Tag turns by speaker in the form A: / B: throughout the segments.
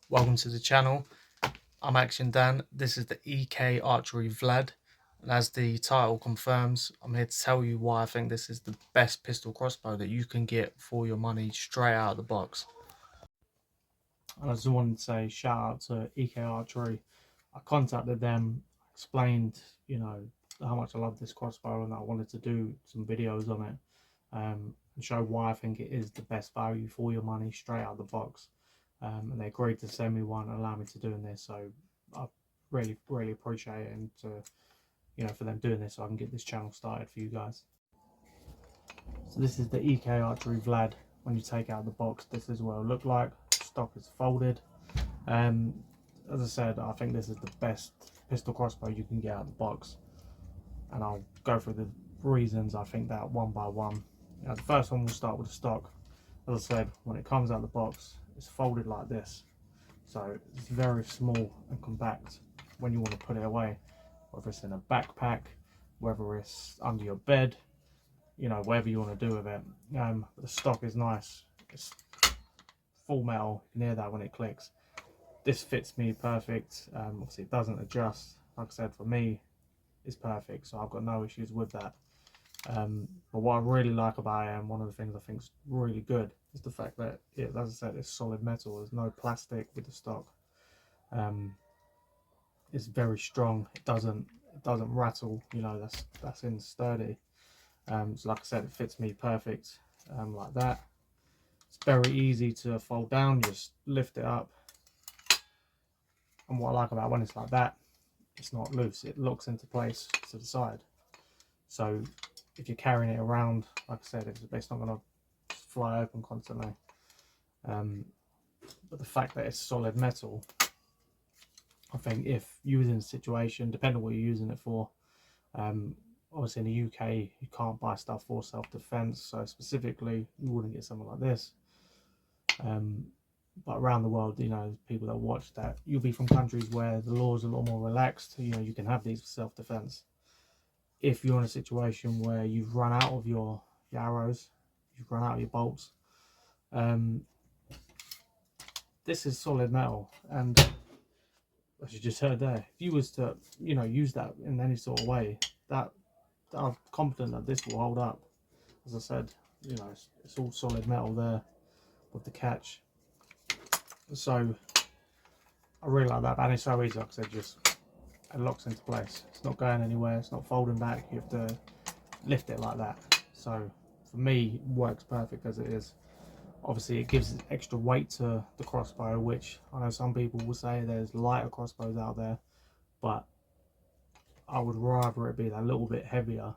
A: Welcome to the channel. I'm Action Dan. This is the EK Archery Vlad, and as the title confirms, I'm here to tell you why I think this is the best pistol crossbow that you can get for your money straight out of the box. And I just wanted to say shout out to EK Archery. I contacted them, explained, how much I love this crossbow and I wanted to do some videos on it, and show why I think it is the best value for your money straight out of the box. And they agreed to send me one and allow me to doing this, so I really appreciate it, and for them doing this so I can get this channel started for you guys. So this is the EK Archery Vlad. When you take out the box, this is what it'll look like. Stock is folded. As I said, I think this is the best pistol crossbow you can get out of the box, and I'll go through the reasons I think that one by one. The first one, we'll start with the stock. As I said, when it comes out of the box, it's folded like this, so it's very small and compact when you want to put it away, whether it's in a backpack, whether it's under your bed, whatever you want to do with it. The stock is nice, it's full metal, you can hear that when it clicks. This fits me perfect. Obviously it doesn't adjust, like I said, for me it's perfect, so I've got no issues with that. But what I really like about it, and one of the things I think is really good, is the fact that as I said, it's solid metal. There's no plastic with the stock. It's very strong. It doesn't rattle. That's in sturdy. So like I said, it fits me perfect, like that. It's very easy to fold down. Just lift it up. And what I like about when it's like that, it's not loose. It locks into place to the side. So if you're carrying it around, like I said, it's not going to fly open constantly. But the fact that it's solid metal, I think if you was in a situation, depending on what you're using it for, obviously in the UK you can't buy stuff for self-defense, so specifically you wouldn't get something like this. But around the world, people that watch that, you'll be from countries where the laws are a lot more relaxed. You can have these for self-defense. If you're in a situation where you've run out of your arrows, you've run out of your bolts, this is solid metal, and as you just heard there, if you was to use that in any sort of way, that I'm confident that this will hold up. As I said, it's all solid metal there with the catch, so I really like that. And it's so easy, like I said, just it locks into place. It's not going anywhere, it's not folding back. You have to lift it like that. So for me, it works perfect as it is. Obviously it gives extra weight to the crossbow, which I know some people will say there's lighter crossbows out there, but I would rather it be that little bit heavier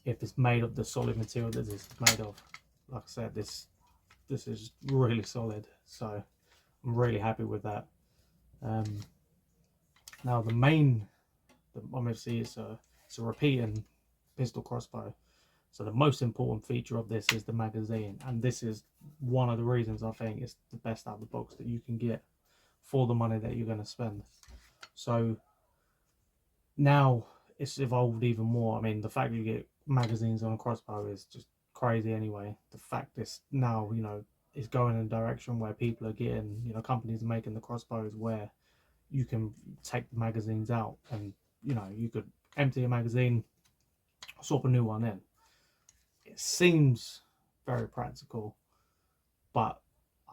A: if it's made of the solid material that this is made of. Like I said, this is really solid, so I'm really happy with that. Now obviously it's a repeating pistol crossbow, so the most important feature of this is the magazine, and this is one of the reasons I think it's the best out of the box that you can get for the money that you're going to spend. So now it's evolved even more. I mean, the fact that you get magazines on a crossbow is just crazy anyway. The fact this now, is going in a direction where people are getting, companies are making the crossbows where you can take the magazines out, and you could empty a magazine, swap a new one in. It seems very practical, but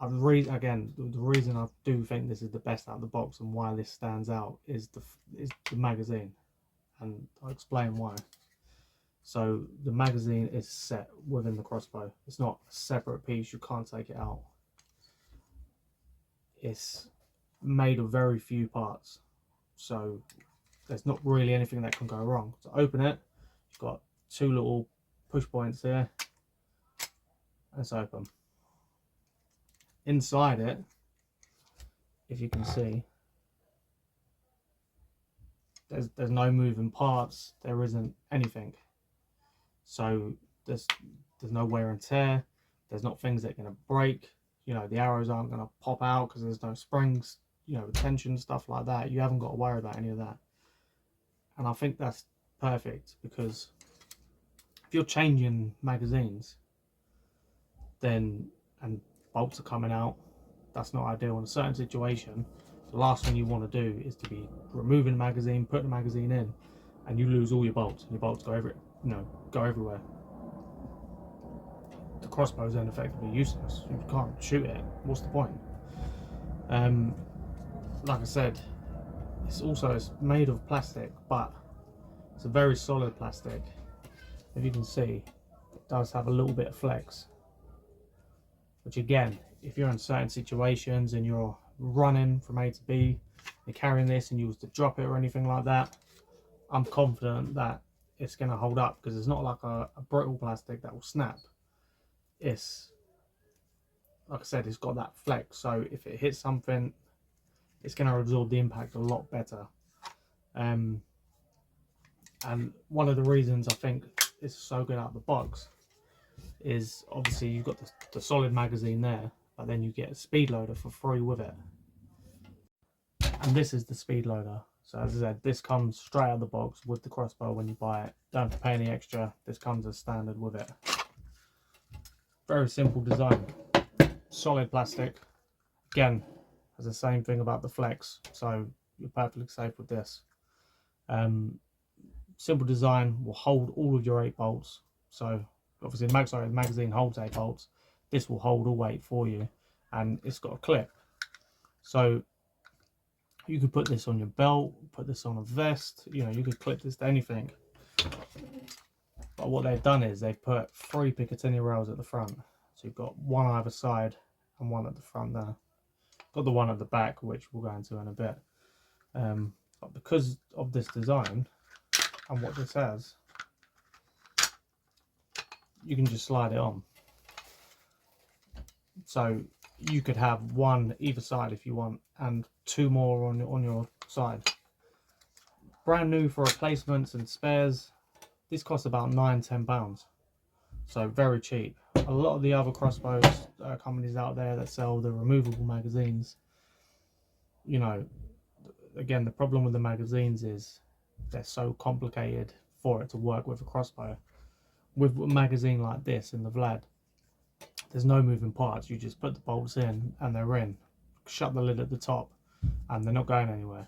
A: the reason I do think this is the best out of the box and why this stands out is the magazine, and I'll explain why. So the magazine is set within the crossbow. It's not a separate piece. You can't take it out. It's made of very few parts, so there's not really anything that can go wrong. To open it, you've got two little push points here, and it's open. Inside it, if you can see, there's no moving parts. There isn't anything. So there's no wear and tear. There's not things that are going to break. The arrows aren't going to pop out because there's no springs, retention, stuff like that. You haven't got to worry about any of that. And I think that's perfect, because if you're changing magazines, and bolts are coming out, that's not ideal. In a certain situation, the last thing you want to do is to be removing the magazine, putting the magazine in, and you lose all your bolts, and your bolts go go everywhere. The crossbow is then effectively useless. You can't shoot it. What's the point? Like I said, it's made of plastic, but it's a very solid plastic. If you can see, it does have a little bit of flex, which again, if you're in certain situations and you're running from A to B, you're carrying this and you was to drop it or anything like that, I'm confident that it's going to hold up, because it's not like a brittle plastic that will snap. It's, like I said, it's got that flex, so if it hits something, it's going to absorb the impact a lot better. And one of the reasons I think it's so good out of the box is obviously you've got the solid magazine there, but then you get a speed loader for free with it. And this is the speed loader. So as I said, this comes straight out of the box with the crossbow when you buy it. Don't have to pay any extra. This comes as standard with it. Very simple design. Solid plastic. Again, has the same thing about the flex, so you're perfectly safe with this. Simple design, will hold all of your 8 bolts. So obviously the magazine holds 8 bolts. This will hold all 8 for you, and it's got a clip. So you could put this on your belt, put this on a vest, you know, you could clip this to anything. But what they've done is they've put 3 Picatinny rails at the front. So you've got one either side and one at the front there. Got the one at the back, which we'll go into in a bit. But because of this design and what this has, you can just slide it on. So you could have one either side if you want, and 2 more on your side. Brand new for replacements and spares. This costs about £9–10, so very cheap. A lot of the other crossbows companies out there that sell the removable magazines, you know, again, the problem with the magazines is they're so complicated for it to work with a crossbow. With a magazine like this in the Vlad, there's no moving parts. You just put the bolts in and they're in. Shut the lid at the top and they're not going anywhere.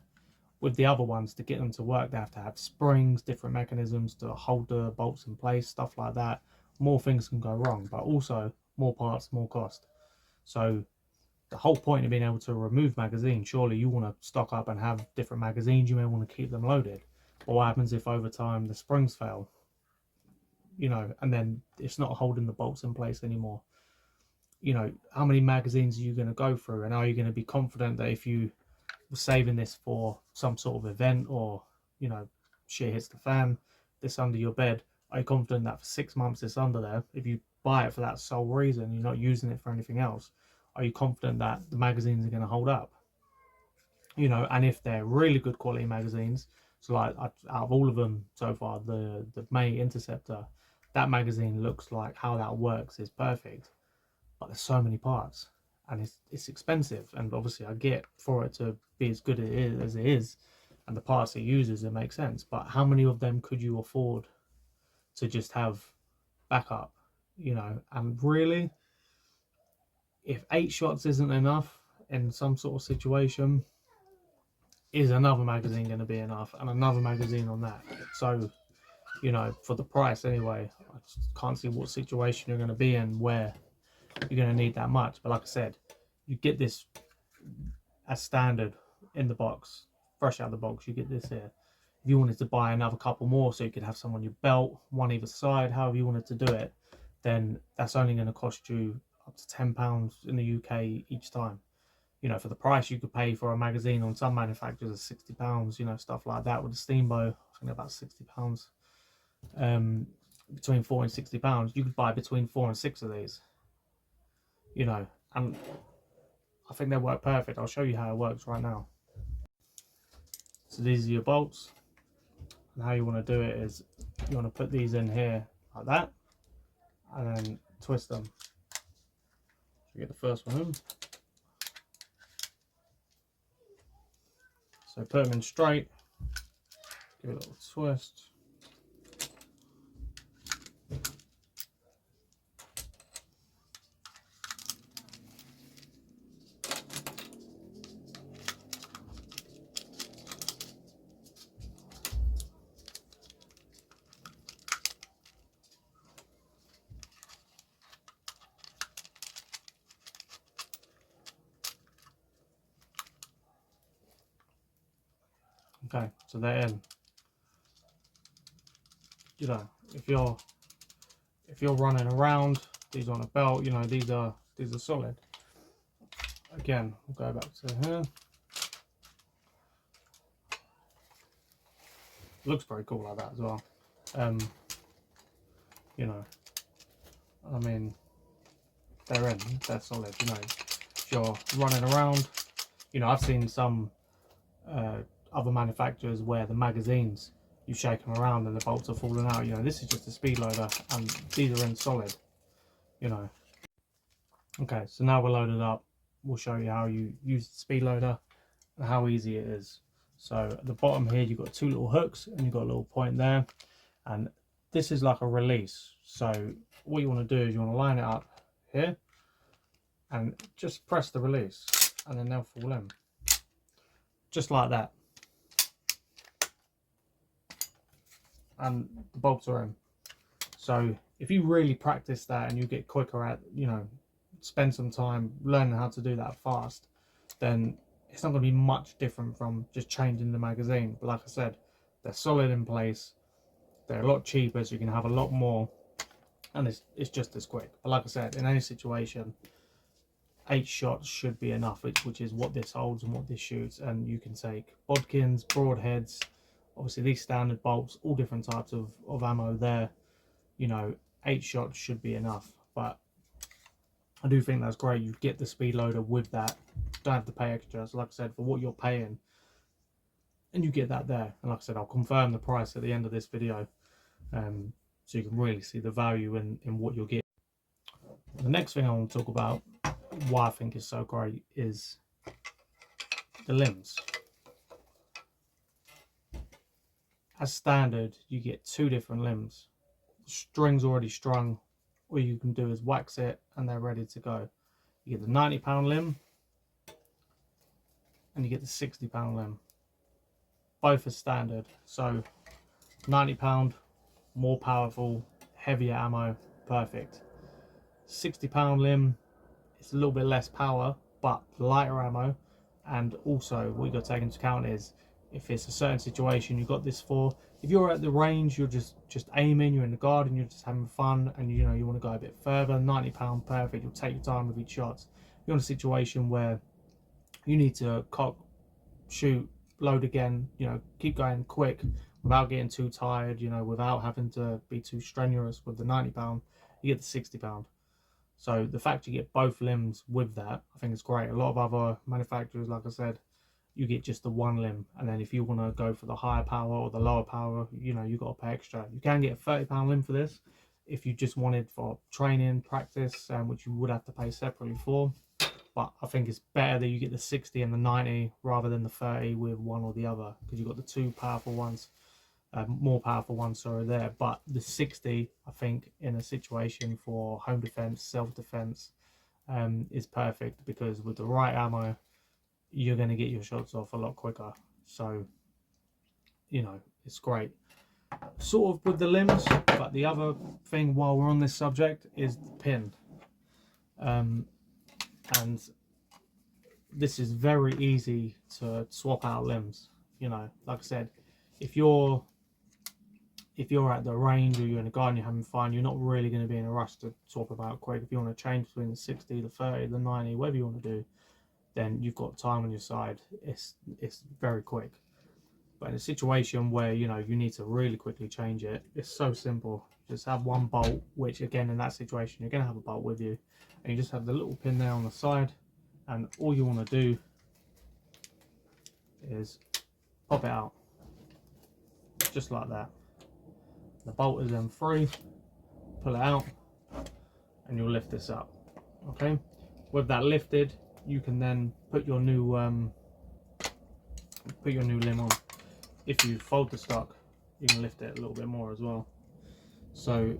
A: With the other ones, to get them to work, they have to have springs, different mechanisms to hold the bolts in place, stuff like that. More things can go wrong, but also more parts, more cost. So the whole point of being able to remove magazines, surely you want to stock up and have different magazines. You may want to keep them loaded. But what happens if over time the springs fail? You know, and then it's not holding the bolts in place anymore. You know, how many magazines are you going to go through, and are you going to be confident that if you were saving this for some sort of event, or, you know, shit hits the fan, this under your bed, are you confident that for 6 months it's under there? If you buy it for that sole reason, you're not using it for anything else, are you confident that the magazines are going to hold up? You know, and if they're really good quality magazines, so like out of all of them so far, the May Interceptor, that magazine looks like how that works is perfect. But there's so many parts, and it's expensive, and obviously I get for it to be as good as it is, and the parts it uses, it makes sense. But how many of them could you afford to just have backup? You know, and really, if 8 shots isn't enough in some sort of situation, is another magazine going to be enough, and another magazine on that? So, you know, for the price anyway, I just can't see what situation you're going to be in where you're going to need that much. But like I said, you get this as standard in the box, fresh out of the box. You get this here. If you wanted to buy another couple more so you could have some on your belt, one either side, however you wanted to do it, then that's only going to cost you up to £10 in the UK each time. You know, for the price you could pay for a magazine on some manufacturers is £60, you know, stuff like that. With the Steambow, I think about £60. Between £40 and £60, you could buy between 4 and 6 of these. You know, and I think they work perfect. I'll show you how it works right now. So these are your bolts, and how you want to do it is you want to put these in here like that, and then twist them. So you get the first one in. So put them in straight, give it a little twist. Okay, so they're in. You know, if you're running around, these on a belt, you know, these are solid. Again, we'll go back to here. Looks very cool like that as well. You know, I mean, they're solid. You know, if you're running around, you know, I've seen some other manufacturers where the magazines, you shake them around and the bolts are falling out. You know, this is just a speed loader and these are in solid, you know. Okay, so now we're loaded up. We'll show you how you use the speed loader and how easy it is. So at the bottom here, you've got two little hooks and you've got a little point there. And this is like a release. So what you want to do is you want to line it up here and just press the release and then they'll fall in. Just like that. And the bolts are in. So if you really practice that and you get quicker at, you know, spend some time learning how to do that fast, then it's not going to be much different from just changing the magazine. But like I said, they're solid in place, they're a lot cheaper, so you can have a lot more, and it's just as quick. But like I said, in any situation, 8 shots should be enough, which is what this holds and what this shoots. And you can take bodkins, broadheads, obviously these standard bolts, all different types of ammo there. You know, 8 shots should be enough. But I do think that's great. You get the speed loader with that, don't have to pay extra. So like I said, for what you're paying, and you get that there. And like I said, I'll confirm the price at the end of this video, so you can really see the value in what you'll get. The next thing I want to talk about, why I think is so great, is the limbs. As standard, you get 2 different limbs. The string's already strung. All you can do is wax it and they're ready to go. You get the 90-pound limb and you get the 60-pound limb. Both are standard. So 90-pound, more powerful, heavier ammo, perfect. 60-pound limb, it's a little bit less power, but lighter ammo. And also what you got to take into account is, if it's a certain situation you've got this for, if you're at the range, you're just aiming, you're in the garden, you're just having fun, and you know you want to go a bit further, 90-pound, perfect. You'll take your time with each shot. You're in a situation where you need to cock, shoot, load again, you know, keep going quick without getting too tired, you know, without having to be too strenuous with the 90-pound, you get the 60-pound. So the fact you get both limbs with that, I think it's great. A lot of other manufacturers, like I said, you get just the one limb, and then if you want to go for the higher power or the lower power, you know, you got to pay extra. You can get a 30-pound limb for this if you just wanted for training, practice, which you would have to pay separately for. But I think it's better that you get the 60 and the 90 rather than the 30 with one or the other, because you've got the 2 powerful ones, more powerful ones, sorry, there. But the 60, I think, in a situation for home defense, self-defense, is perfect, because with the right ammo, you're going to get your shots off a lot quicker. So, you know, it's great. Sort of with the limbs, but the other thing while we're on this subject is the pin. And this is very easy to swap out limbs. You know, like I said, if you're at the range or you're in a garden, you're having fun, you're not really going to be in a rush to swap about quick. If you want to change between the 60, the 30, the 90, whatever you want to do, then you've got time on your side. It's very quick. But in a situation where, you know, you need to really quickly change it, it's so simple. Just have one bolt, which again, in that situation, you're going to have a bolt with you, and you just have the little pin there on the side, and all you want to do is pop it out, just like that. The bolt is then free, pull it out, and you'll lift this up. Okay, with that lifted, you can then put your new limb on. If you fold the stock, you can lift it a little bit more as well. So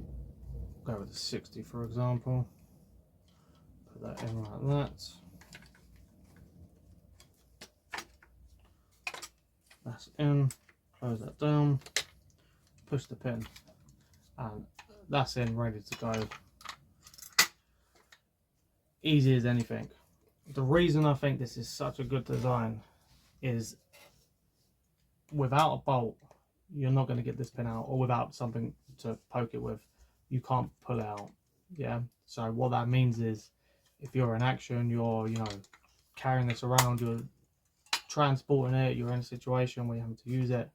A: go with the 60, for example. Put that in like that. That's in. Close that down. Push the pin, and that's in, ready to go. Easy as anything. The reason I think this is such a good design is without a bolt, you're not going to get this pin out, or without something to poke it with, you can't pull it out. Yeah. So what that means is, if you're in action, you're, you know, carrying this around, you're transporting it, you're in a situation where you have to use it,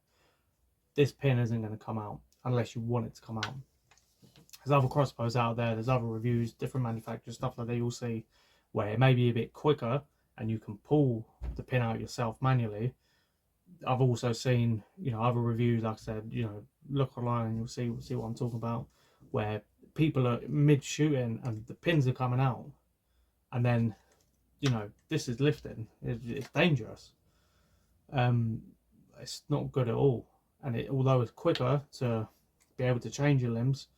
A: this pin isn't going to come out unless you want it to come out. There's other crossbows out there, there's other reviews, different manufacturers, stuff like that you'll see where it may be a bit quicker and you can pull the pin out yourself manually. I've also seen, you know, other reviews, like I said, you know, look online and you'll see what I'm talking about, where people are mid shooting and the pins are coming out, and then, you know, this is lifting. It's dangerous. It's not good at all. And although it's quicker to be able to change your limbs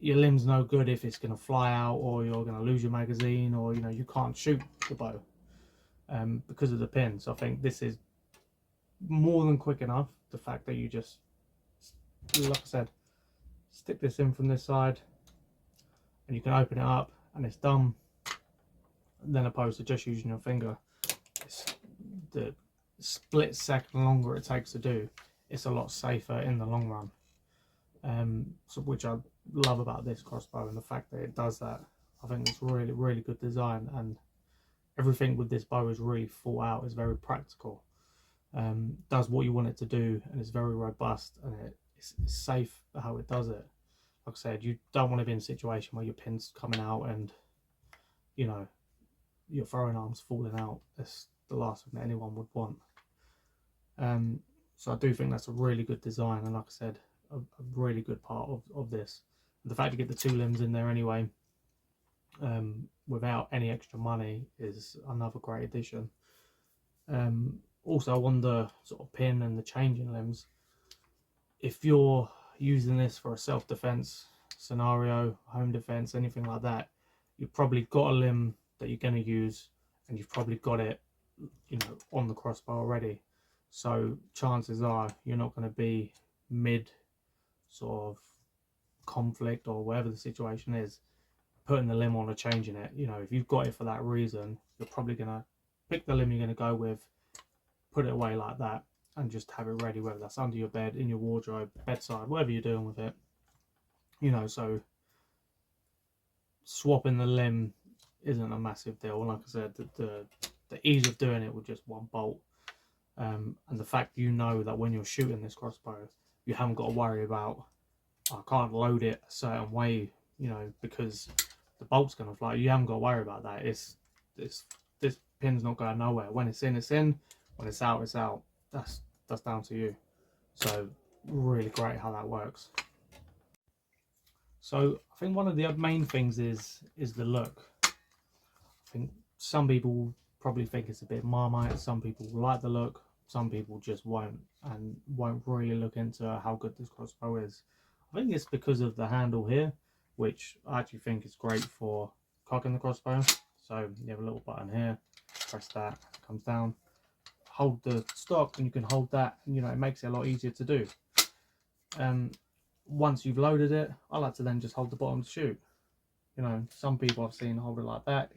A: no good if it's going to fly out, or you're going to lose your magazine, or, you know, you can't shoot the bow because of the pin. So I think this is more than quick enough. The fact that you just, like I said, stick this in from this side and you can open it up and it's done, then opposed to just using your finger. It's the split second longer it takes to do, it's a lot safer in the long run. So which I love about this crossbow, and the fact that it does that. I think it's really good design, and everything with this bow is really thought out. It's very practical, does what you want it to do, and it's very robust, and it's safe how it does it. Like I said, you don't want to be in a situation where your pin's coming out and, you know, your throwing arm's falling out. That's the last thing that anyone would want. So I do think that's a really good design, and like I said, a really good part of this. And the fact you get the two limbs in there anyway, without any extra money, is another great addition. Also on the sort of pin and the changing limbs, if you're using this for a self-defense scenario, home defense, anything like that, you've probably got a limb that you're going to use, and you've probably got it, you know, on the crossbow already. So chances are you're not going to be mid sort of conflict, or whatever the situation is, putting the limb on or changing it. You know, if you've got it for that reason, you're probably going to pick the limb you're going to go with, put it away like that, and just have it ready, whether that's under your bed, in your wardrobe, bedside, whatever you're doing with it. You know, so swapping the limb isn't a massive deal. Like I said, the ease of doing it with just one bolt, and the fact, you know, that when you're shooting this crossbow, you haven't got to worry about, I can't load it a certain way, you know, because the bolt's going to fly. You haven't got to worry about that. This pin's not going nowhere. When it's in, it's in. When it's out, it's out. That's down to you. So really great how that works. So I think one of the main things is the look. I think some people probably think it's a bit Marmite. Some people like the look. Some people just won't, and won't really look into how good this crossbow is. I think it's because of the handle here, which I actually think is great for cocking the crossbow. So you have a little button here, press that, it comes down, hold the stock, and you can hold that, and, you know, it makes it a lot easier to do. Once you've loaded it, I like to then just hold the bottom to shoot. You know, some people I've seen hold it like that.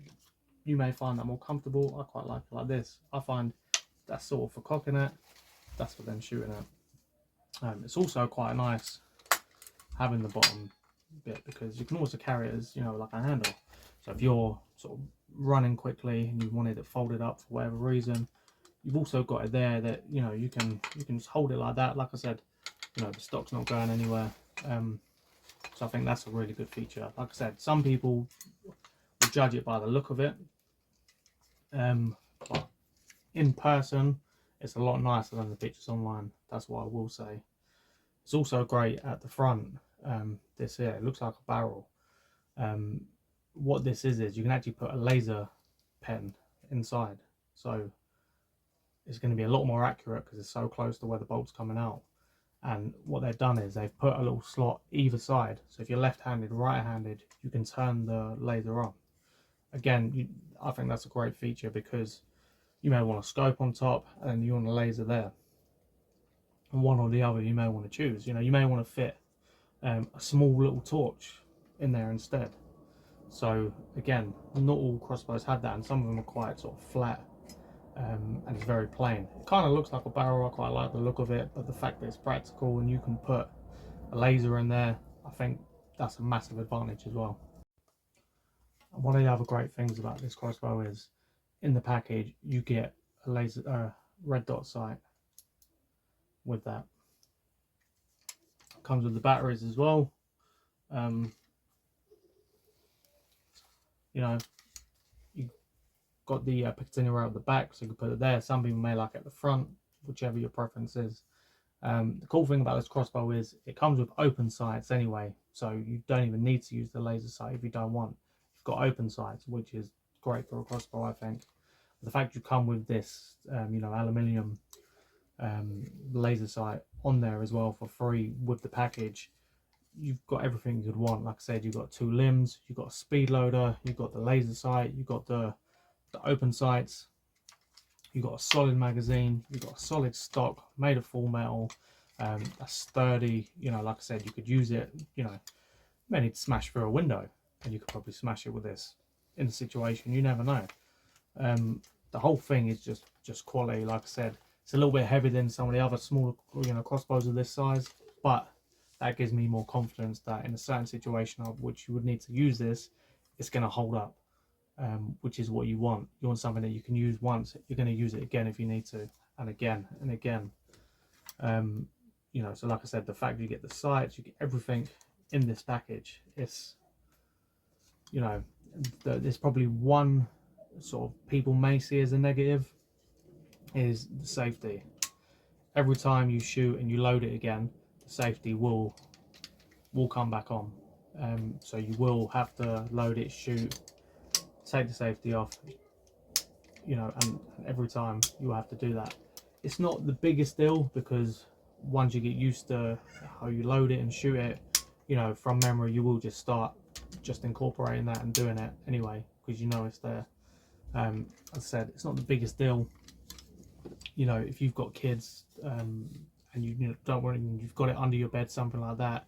A: You may find that more comfortable. I quite like it like this. I find that's sort of for cocking it, that's for then shooting it. It's also quite nice having the bottom bit, because you can also carry it as, you know, like a handle. So if you're sort of running quickly and you wanted it folded up for whatever reason, you've also got it there that, you know, you can just hold it like that. Like I said, you know, the stock's not going anywhere. So I think that's a really good feature. Like I said, some people will judge it by the look of it, but in person it's a lot nicer than the pictures online. That's what I will say. It's also great at the front. This here, it looks like a barrel. What this is you can actually put a laser pen inside, so it's going to be a lot more accurate because it's so close to where the bolt's coming out. And what they've done is they've put a little slot either side, so if you're left-handed, right-handed, you can turn the laser on. Again, I think that's a great feature, because you may want a scope on top and you want a laser there, and one or the other you may want to choose. You know, you may want to fit a small little torch in there instead. So again, not all crossbows have that, and some of them are quite sort of flat. and it's very plain. It kind of looks like a barrel. I quite like the look of it, but the fact that it's practical and you can put a laser in there, I think that's a massive advantage as well. And one of the other great things about this crossbow is in the package you get a laser red dot sight with that. Comes with the batteries as well. You know, you got the Picatinny at the back, so you can put it there. Some people may like it at the front, whichever your preference is. The cool thing about this crossbow is it comes with open sights anyway, so you don't even need to use the laser sight if you don't want. You've got open sights, which is great for a crossbow, I think. The fact you come with this, you know, aluminium laser sight on there as well for free with the package, you've got everything you'd want. Like I said, you've got 2 limbs, you've got a speed loader, you've got the laser sight, you've got the open sights, you've got a solid magazine, you've got a solid stock made of full metal, that's sturdy. You know, like I said, you could use it, you know, you may need to smash through a window, and you could probably smash it with this in the situation, you never know. The whole thing is just quality. Like I said, it's a little bit heavier than some of the other smaller, you know, crossbows of this size, but that gives me more confidence that in a certain situation of which you would need to use this, it's going to hold up, which is what you want. You want something that you can use once, you're going to use it again if you need to, and again and again. You know, so like I said, the fact you get the sights, you get everything in this package, it's, you know, there's probably one sort of people may see as a negative is the safety. Every time you shoot and you load it again, the safety will come back on. So you will have to load it, shoot, take the safety off, you know, and every time you have to do that. It's not the biggest deal, because once you get used to how you load it and shoot it, you know, from memory, you will just start just incorporating that and doing it anyway, because you know it's there. As I said, it's not the biggest deal. You know, if you've got kids and you don't want, you've got it under your bed, something like that,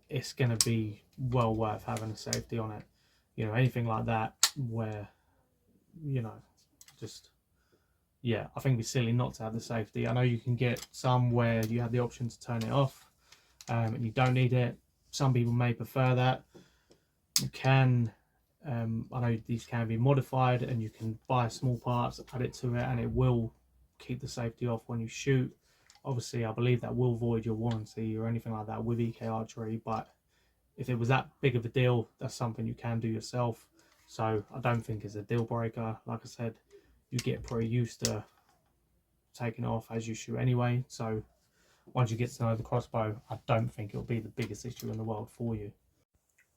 A: it's going to be well worth having a safety on it. You know, anything like that where, you know, just, yeah, I think it'd be silly not to have the safety. I know you can get some where you have the option to turn it off, and you don't need it. Some people may prefer that. You can, I know these can be modified, and you can buy small parts, add it to it, and it will keep the safety off when you shoot. Obviously, I believe that will void your warranty or anything like that with EK Archery, but if it was that big of a deal, that's something you can do yourself. So I don't think it's a deal breaker. Like I said, you get pretty used to taking it off as you shoot anyway. So once you get to know the crossbow, I don't think it'll be the biggest issue in the world for you.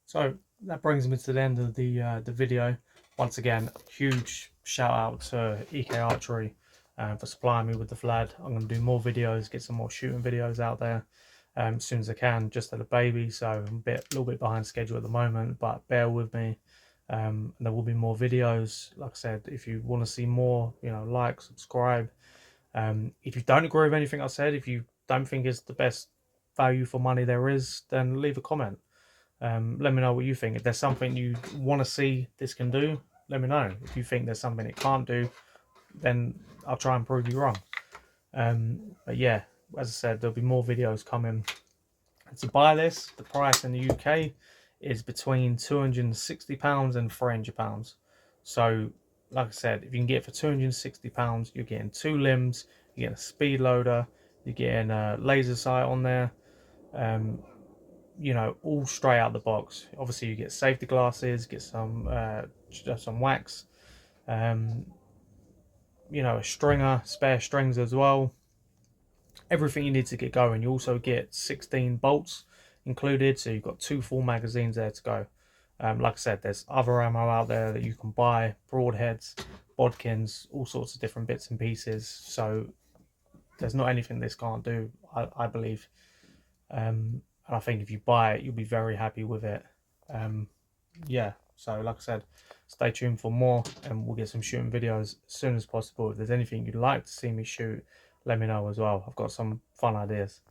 A: So that brings me to the end of the video. Once again, huge shout out to EK Archery for supplying me with the Vlad. I'm going to do more videos, get some more shooting videos out there as soon as I can. Just had a baby, so I'm a little bit behind schedule at the moment, but bear with me. And there will be more videos. Like I said, if you want to see more, you know, like, subscribe. If you don't agree with anything I said, if you don't think it's the best value for money there is, then leave a comment. Let me know what you think. If there's something you want to see this can do, let me know. If you think there's something it can't do, then I'll try and prove you wrong. But yeah, as I said, there'll be more videos coming. And to buy this, the price in the UK is between £260 and £300. So like I said, if you can get it for £260, you're getting 2 limbs, you're getting a speed loader, you're getting a laser sight on there, you know, all straight out the box. Obviously you get safety glasses, get some wax, you know, a stringer, spare strings as well, everything you need to get going. You also get 16 bolts included, so you've got 2 full magazines there to go. Like I said, there's other ammo out there that you can buy, broadheads, bodkins, all sorts of different bits and pieces, so there's not anything this can't do, I believe. And I think if you buy it, you'll be very happy with it. Yeah, so like I said, stay tuned for more, and we'll get some shooting videos as soon as possible. If there's anything you'd like to see me shoot, let me know as well. I've got some fun ideas.